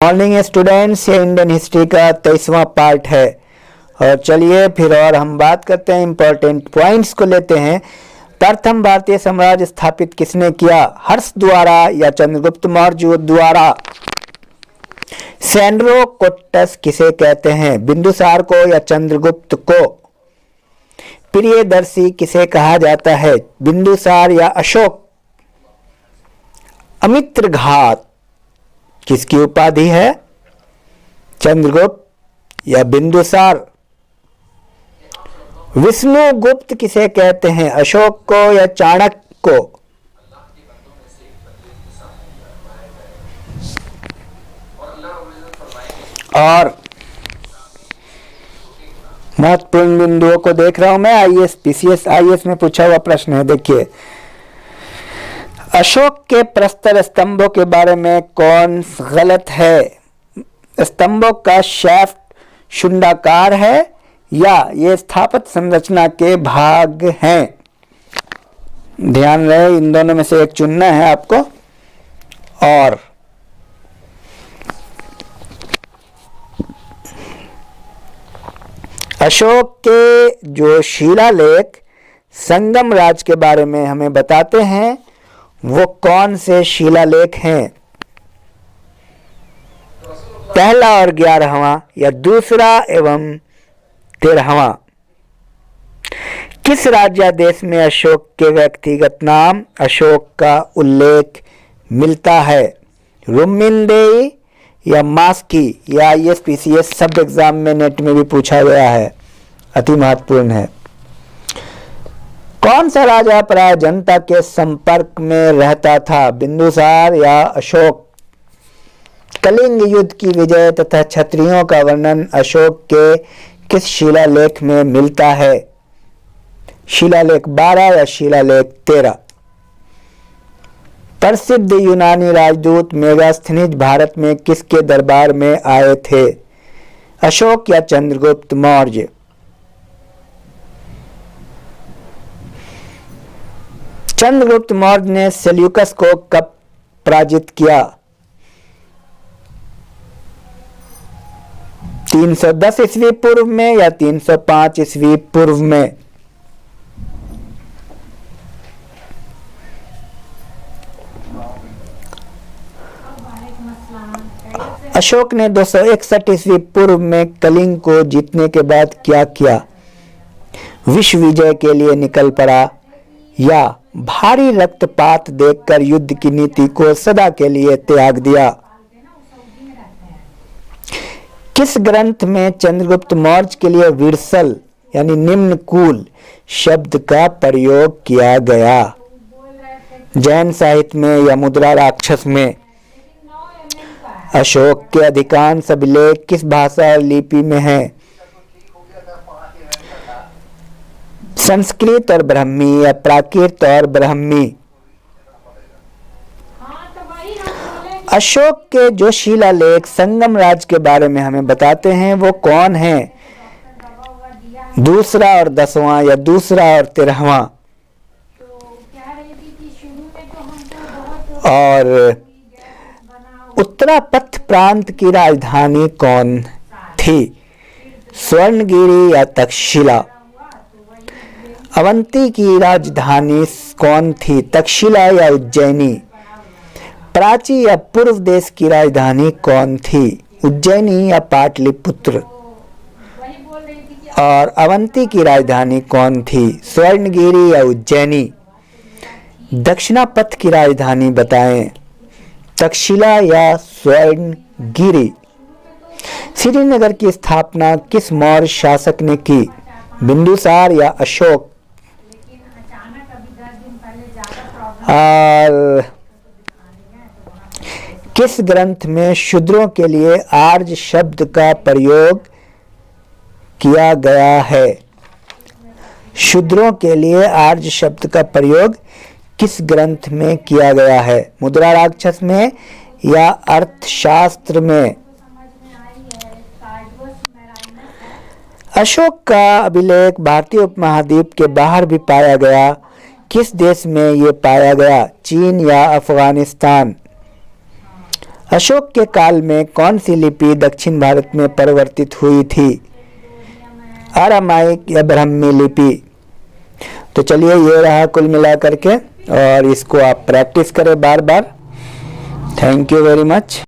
Morning students, ये Indian history का 23वां part है। और चलिए फिर और हम बात करते हैं, इंपॉर्टेंट पॉइंट्स को लेते हैं। प्रथम भारतीय साम्राज्य स्थापित किसने किया? हर्ष द्वारा या चंद्रगुप्त मौर्य द्वारा? सैंड्रो कोट्टस किसे कहते हैं? बिंदुसार को या चंद्रगुप्त को? प्रियदर्शी किसे कहा जाता है? बिंदुसार या अशोक? अमित्रघात किसकी उपाधि है? चंद्रगुप्त या बिंदुसार? विष्णुगुप्त किसे कहते हैं? अशोक को या चाणक्य को? और महत्वपूर्ण बिंदुओं को देख रहा हूं मैं। आईएएस पीसीएस आईएएस में पूछा हुआ प्रश्न है, देखिए। अशोक के प्रस्तर स्तंभों के बारे में कौन गलत है? स्तंभों का शाफ्ट शुंडाकार है या ये स्थापत्य संरचना के भाग हैं? ध्यान रहे, इन दोनों में से एक चुनना है आपको। और अशोक के जो शिलालेख संगम राज के बारे में हमें बताते हैं वो कौन से शिलालेख हैं? पहला और 11वां या दूसरा एवं 13वां? किस राज्यादेश में अशोक के व्यक्तिगत नाम अशोक का उल्लेख मिलता है? रुम्मिनदेई या मास्की? या आईएएस पीसीएस सब एग्जाम में नेट में भी पूछा गया है, अति महत्वपूर्ण है। कौन सा राजा प्राय जनता के संपर्क में रहता था? बिंदुसार या अशोक? कलिंग युद्ध की विजय तथा क्षत्रियों का वर्णन अशोक के किस शिलालेख में मिलता है? शिलालेख 12 या शिलालेख 13? प्रसिद्ध यूनानी राजदूत मेगास्थनीज भारत में किसके दरबार में आए थे? अशोक या चंद्रगुप्त मौर्य? चंद्रगुप्त मौर्य ने सेल्यूकस को कब पराजित किया? 310 ईस्वी पूर्व में या 305 ईस्वी पूर्व में? अशोक ने 261 ईस्वी पूर्व में कलिंग को जीतने के बाद क्या किया? विश्व विजय के लिए निकल पड़ा या भारी रक्तपात देखकर युद्ध की नीति को सदा के लिए त्याग दिया? किस ग्रंथ में चंद्रगुप्त मौर्य के लिए विरसल यानी निम्नकूल शब्द का प्रयोग किया गया? जैन साहित्य में या मुद्रा राक्षस में? अशोक के अधिकांश अभिलेख किस भाषा और लिपि में हैं? संस्कृत और ब्राह्मी या प्राकृत और ब्राह्मी? अशोक के जो शिलालेख संगम राज के बारे में हमें बताते हैं वो कौन हैं? दूसरा और 10वां या दूसरा और 13वां? और उत्तरापथ प्रांत की राजधानी कौन थी? स्वर्णगिरी या तक्षशिला? अवंती की राजधानी कौन थी? तक्षशिला या उज्जैनी? प्राची या पूर्व देश की राजधानी कौन थी? उज्जैनी या पाटलिपुत्र? और अवंती की राजधानी कौन थी? स्वर्णगिरी या उज्जैनी? दक्षिणापथ की राजधानी बताएं, तक्षशिला या स्वर्णगिरी? श्रीनगर की स्थापना किस मौर्य शासक ने की? बिंदुसार या अशोक? और किस ग्रंथ में शूद्रों के लिए आर्य शब्द का प्रयोग किया गया है? शूद्रों के लिए आर्य शब्द का प्रयोग किस ग्रंथ में किया गया है? मुद्रा राक्षस में या अर्थशास्त्र में? अशोक का अभिलेख भारतीय उपमहाद्वीप के बाहर भी पाया गया। किस देश में ये पाया गया? चीन या अफगानिस्तान? अशोक के काल में कौन सी लिपि दक्षिण भारत में परिवर्तित हुई थी? अरामाइक या ब्राह्मी लिपि? तो चलिए ये रहा कुल मिला करके, और इसको आप प्रैक्टिस करें बार बार। Thank you very much.